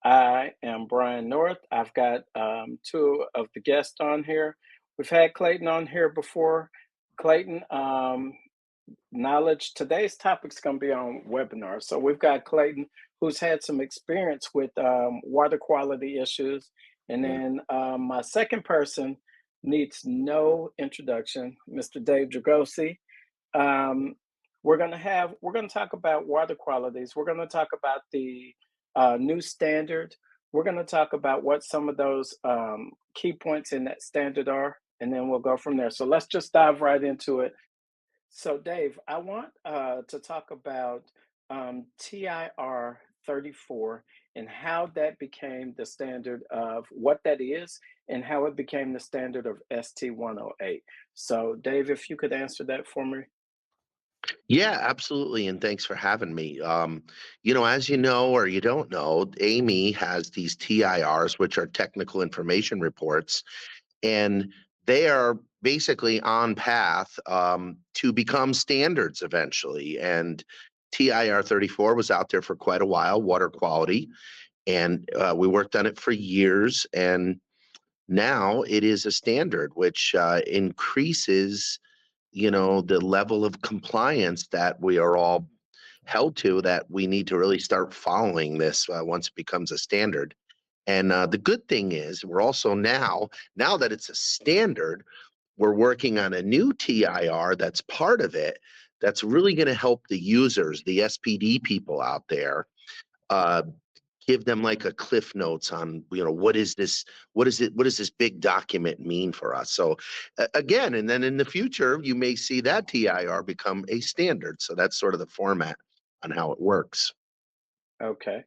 I am Brian North. I've got two of the guests on here. We've had Clayton on here before. Clayton, knowledge, today's topic is going to be on webinars. So we've got Clayton, who's had some experience with water quality issues. And Right. then my second person needs no introduction, Mr. Dave Jagrosse. Um, we're going to talk about water qualities. We're going to talk about the new standard. We're going to talk about what some of those key points in that standard are, and then we'll go from there. So let's just dive right into it. So, Dave, I want to talk about TIR 34 and how that became the standard of what that is and how it became the standard of ST108. So, Dave, if you could answer that for me. Yeah, absolutely. And thanks for having me. As you know or you don't know, Amy has these TIRs, which are technical information reports, and they are basically on path to become standards eventually. And TIR 34 was out there for quite a while, water quality, and we worked on it for years. And now it is a standard, which increases the level of compliance that we are all held to, that we need to really start following this once it becomes a standard. And the good thing is we're also now that it's a standard, we're working on a new TIR that's part of it, that's really going to help the users, the SPD people out there, uh, give them like a cliff notes on, what does this big document mean for us. So again, and then in the future you may see that TIR become a standard. So that's sort of the format on how it works. Okay.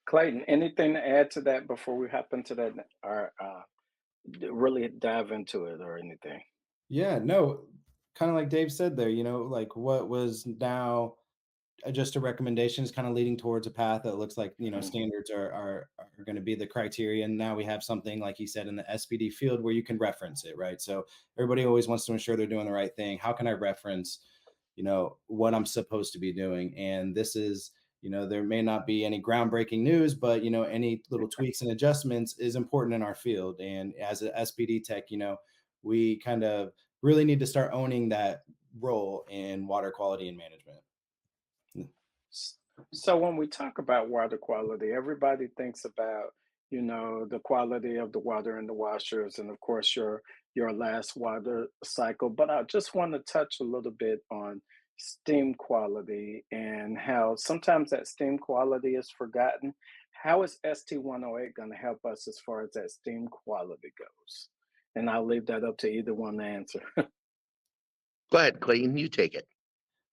Clayton, anything to add to that before we hop into that or really dive into it or anything? Yeah, no, kind of like Dave said there, like what was now just a recommendation is kind of leading towards a path that looks like, Mhm. standards are going to be the criteria. And now we have something like he said in the SPD field where you can reference it, right? So everybody always wants to ensure they're doing the right thing. How can I reference, what I'm supposed to be doing? And this is, there may not be any groundbreaking news, but any little tweaks and adjustments is important in our field. And as a SPD tech, we kind of really need to start owning that role in water quality and management. S- So when we talk about water quality, everybody thinks about, the quality of the water in the washers and of course your last water cycle. But I just want to touch a little bit on steam quality and how sometimes that steam quality is forgotten. How is ST108 going to help us as far as that steam quality goes? And I'll leave that up to either one to answer. Go ahead, Clayton, you take it.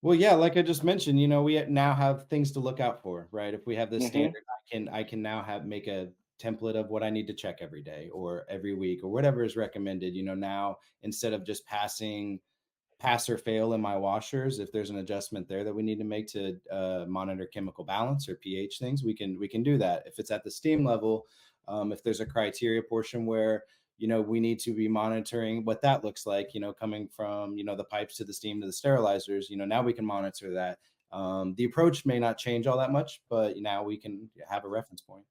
Well, yeah, like I just mentioned, we now have things to look out for, right? If we have this Hmm. standard, I can now make a template of what I need to check every day or every week or whatever is recommended. Now instead of just pass or fail in my washers, if there's an adjustment there that we need to make to monitor chemical balance or pH things, we can do that. If it's at the steam level, if there's a criteria portion where we need to be monitoring what that looks like, coming from the pipes to the steam to the sterilizers, now we can monitor that. The approach may not change all that much, but now we can have a reference point.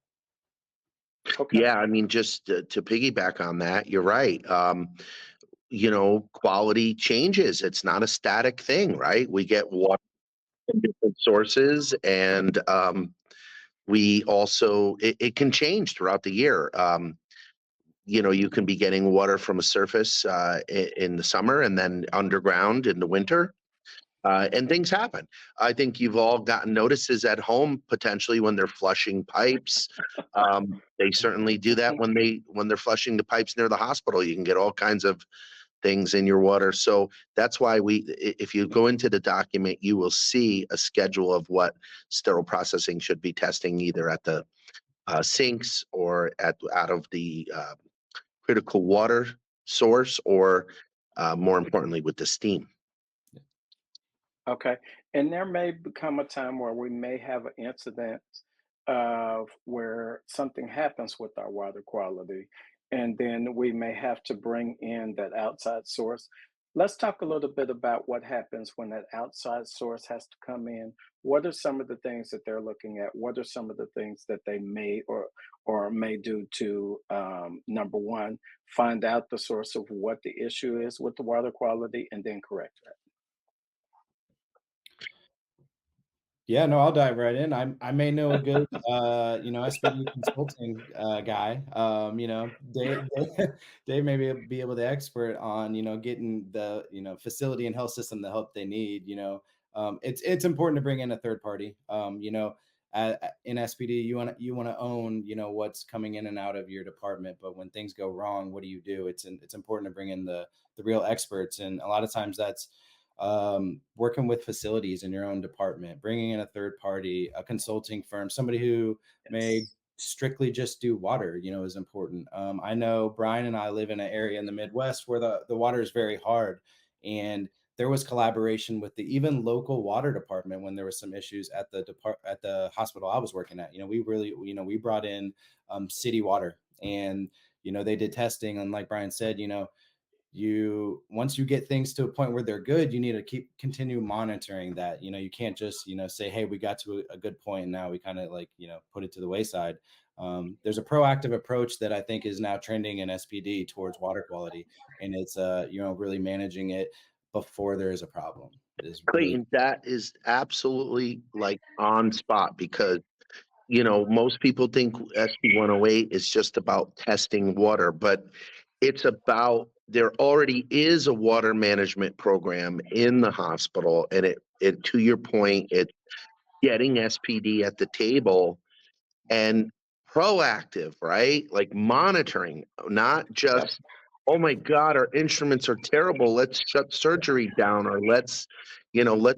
Okay. Yeah, I mean, just to piggyback on that, you're right. Quality changes. It's not a static thing, right? We get water from different sources, and we also it can change throughout the year. You can be getting water from a surface in the summer and then underground in the winter. And things happen. I think you've all gotten notices at home potentially when they're flushing pipes. They certainly do that when they're flushing the pipes near the hospital. You can get all kinds of things in your water. So that's why if you go into the document, you will see a schedule of what sterile processing should be testing, either at the sinks or out of the critical water source, or more importantly, with the steam. Okay. And there may become a time where we may have an incident of where something happens with our water quality, and then we may have to bring in that outside source. Let's talk a little bit about what happens when that outside source has to come in. What are some of the things that they're looking at? What are some of the things that they may or may do to number one, find out the source of what the issue is with the water quality, and then correct that? Yeah, no, I'll dive right in. I may know a good, SPD consulting guy. Dave may be able to expert on, getting the, facility and health system the help they need. It's important to bring in a third party. In SPD, you want to own, what's coming in and out of your department. But when things go wrong, what do you do? It's important to bring in the real experts, and a lot of times that's working with facilities in your own department, bringing in a third party, a consulting firm, somebody who may Yes. strictly just do water, is important. I know Brian and I live in an area in the Midwest where the water is very hard. And there was collaboration with the even local water department when there was some issues at the hospital I was working at. We really, we brought in city water, and they did testing. And like Brian said, you once you get things to a point where they're good, you need to continue monitoring that. You can't just say, hey, we got to a good point and now we kind of put it to the wayside. There's a proactive approach that I think is now trending in SPD towards water quality, and it's really managing it before there is a problem is really. Clayton, that is absolutely like on spot because most people think ST108 is just about testing water, but it's about there already is a water management program in the hospital, and it to your point, it's getting SPD at the table and proactive, right? Like monitoring, not Yep. just, oh my God, our instruments are terrible. Let's shut surgery down, or let's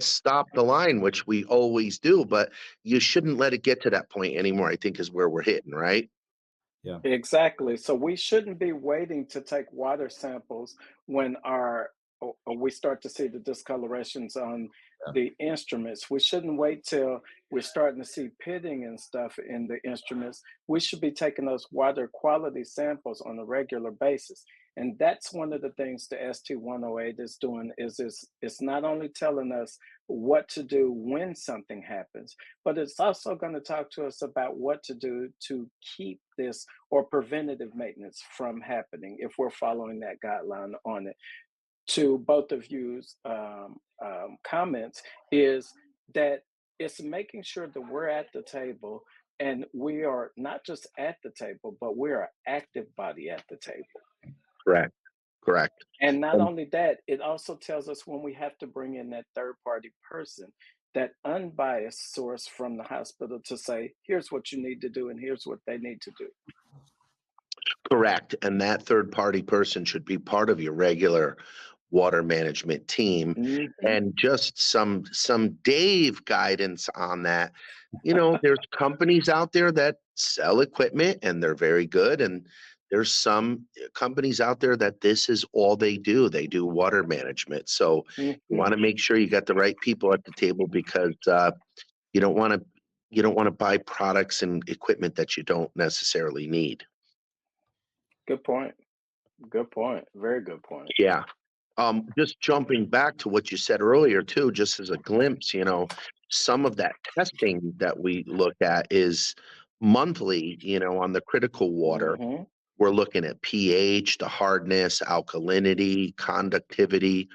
stop the line, which we always do. But you shouldn't let it get to that point anymore, I think is where we're hitting, right? Yeah. Exactly. So we shouldn't be waiting to take water samples when we start to see the discolorations on Yeah. the instruments. We shouldn't wait till we're starting to see pitting and stuff in the instruments. We should be taking those water quality samples on a regular basis. And that's one of the things the ST108 is doing is it's not only telling us what to do when something happens, but it's also going to talk to us about what to do to keep this or preventative maintenance from happening if we're following that guideline on it. To both of you's comments, is that it's making sure that we're at the table and we are not just at the table, but we're an active body at the table. Correct. Correct. And not And only that, it also tells us when we have to bring in that third party person, that unbiased source from the hospital to say, here's what you need to do and here's what they need to do. correct. And that third party person should be part of your regular water management team, Mhm. and just some Dave guidance on that. There's companies out there that sell equipment and they're very good, and there's some companies out there that this is all they do. They do water management. So you Mhm. want to make sure you got the right people at the table, because you don't want to you don't want to buy products and equipment that you don't necessarily need. Good point. Good point. Very good point. Yeah. Just jumping back to what you said earlier too, just as a glimpse, some of that testing that we look at is monthly, on the critical water. Mhm. We're looking at pH, the hardness, alkalinity, conductivity,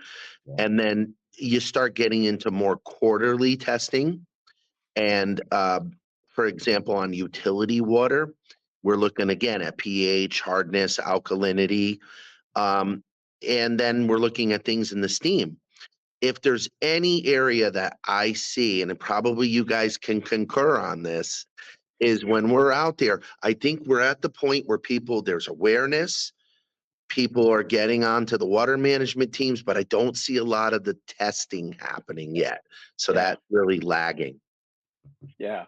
Yeah. and then you start getting into more quarterly testing. And for example, on utility water, we're looking again at pH, hardness, alkalinity, um, and then we're looking at things in the steam. If there's any area that I see, and probably you guys can concur on this, is when we're out there, I think we're at the point where there's awareness, people are getting onto the water management teams, but I don't see a lot of the testing happening yet. So Yeah. that's really lagging. Yeah.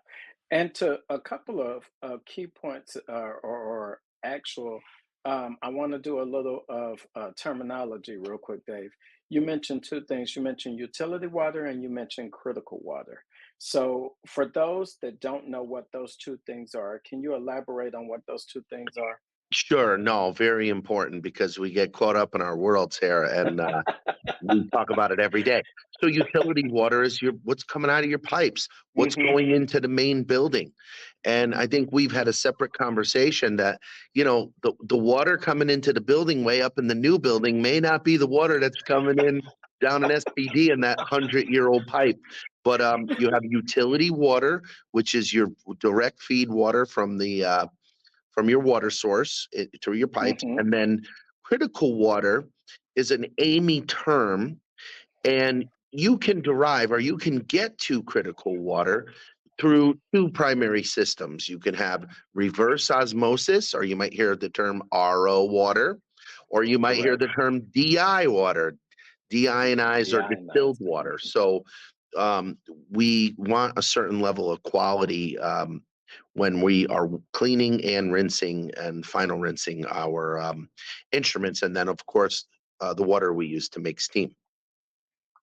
And to a couple of key points or actual, I want to do a little of terminology real quick, Dave. You mentioned two things. You mentioned utility water and you mentioned critical water. So, for those that don't know what those two things are, can you elaborate on what those two things are? Sure. No, very important because we get caught up in our worlds here, and we talk about it every day. So utility water is what's coming out of your pipes, what's Hmm. going into the main building. And I think we've had a separate conversation that, the water coming into the building way up in the new building may not be the water that's coming in down an SPD in that 100-year-old pipe. But you have utility water, which is your direct feed water from your water source through your pipes. Hmm. And then critical water is an AMI term, and you can derive or you can get to critical water through two primary systems. You can have reverse osmosis, or you might hear the term RO water, or you might hear Correct. the term DI water, deionized or distilled Deionized. water. So um, we want a certain level of quality when we are cleaning and rinsing and final rinsing our instruments. And then, of course, the water we use to make steam.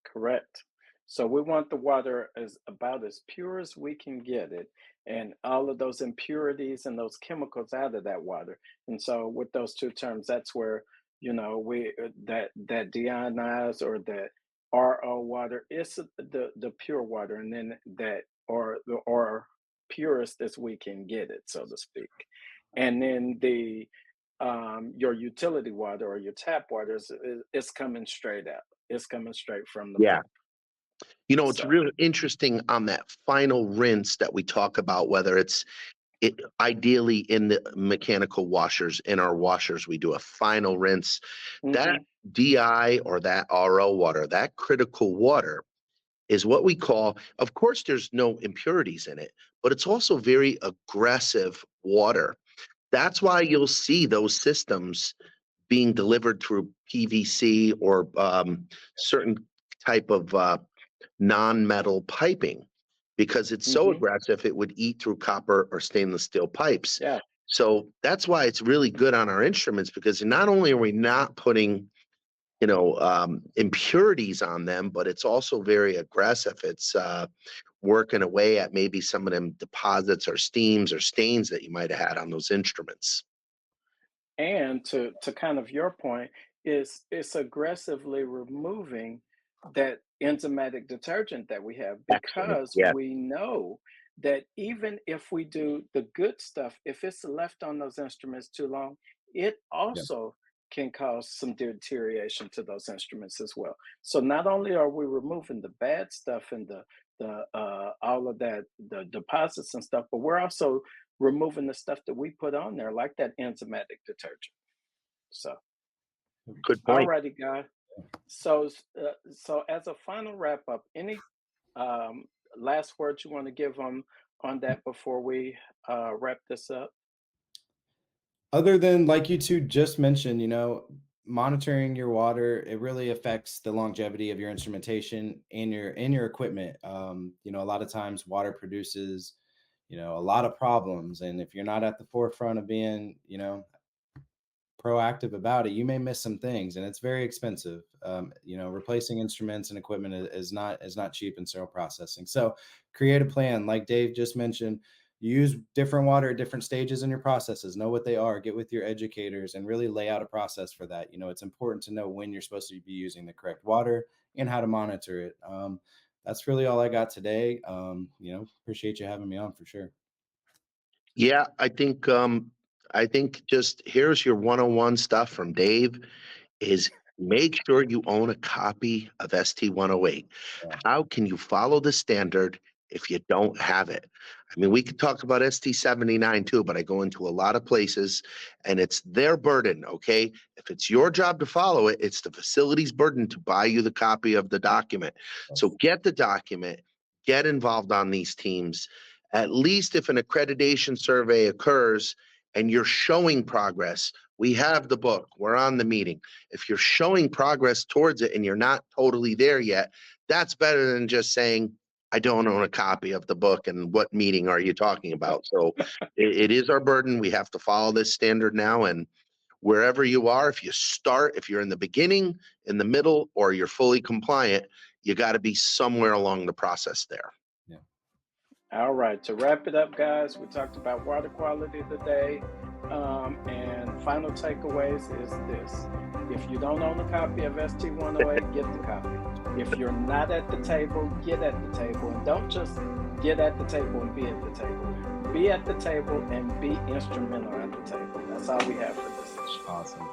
Correct. So we want the water as about as pure as we can get it, and all of those impurities and those chemicals out of that water. And so with those two terms, that's where we that deionized or that RO water is the pure water, and then that or purest as we can get it, so to speak. And then the your utility water or your tap water is coming straight out. It's coming straight from the Yeah. pump. It's So, really interesting on that final rinse that we talk about, whether ideally in the mechanical washers, in our washers, we do a final rinse. That hmm. DI or that RO water, that critical water is what we call, of course, there's no impurities in it, but it's also very aggressive water. That's why you'll see those systems being delivered through PVC or certain type of non-metal piping, because it's so Hmm. aggressive it would eat through copper or stainless steel pipes. Yeah. So that's why it's really good on our instruments, because not only are we not putting impurities on them, but it's also very aggressive. It's working away at maybe some of them deposits or steams or stains that you might have had on those instruments. And to kind of your point, is it's aggressively removing that enzymatic detergent that we have, Excellent. because Yeah. we know that even if we do the good stuff, if it's left on those instruments too long, it Yeah. also can cause some deterioration to those instruments as well. So not only are we removing the bad stuff and the all of that, the deposits and stuff, but we're also removing the stuff that we put on there, like that enzymatic detergent. So, Good point. alrighty, guys. So as a final wrap up, any um, last words you want to give on that before we wrap this up? Other than like you two just mentioned, monitoring your water, it really affects the longevity of your instrumentation and your equipment. A lot of times water produces, a lot of problems. And if you're not at the forefront of being, proactive about it, you may miss some things, and it's very expensive. Replacing instruments and equipment is not cheap in sterile processing. So create a plan, like Dave just mentioned. Use different water at different stages in your processes. Know what they are. Get with your educators and really lay out a process for that. It's important to know when you're supposed to be using the correct water and how to monitor it. That's really all I got today. Appreciate you having me on for sure. Yeah, I think just here's your 101 stuff from Dave is make sure you own a copy of ST108. Yeah. How can you follow the standard if you don't have it? I mean, we could talk about ST79 too, but I go into a lot of places and it's their burden, okay? If it's your job to follow it, it's the facility's burden to buy you the copy of the document. So Yes. get the document, get involved on these teams. At least if an accreditation survey occurs and you're showing progress, we have the book, we're on the meeting. If you're showing progress towards it and you're not totally there yet, that's better than just saying, I don't own a copy of the book and what meeting are you talking about? So it is our burden. We have to follow this standard now. And wherever you are, if you're in the beginning, in the middle, or you're fully compliant, you got to be somewhere along the process there. Yeah. All right, to wrap it up, guys, we talked about water quality today. And final takeaways is this: if you don't own a copy of ST108, get the copy. If you're not at the table, get at the table, and don't just get at the table and be at the table. Be at the table and be instrumental at the table. That's all we have for this issue. Awesome.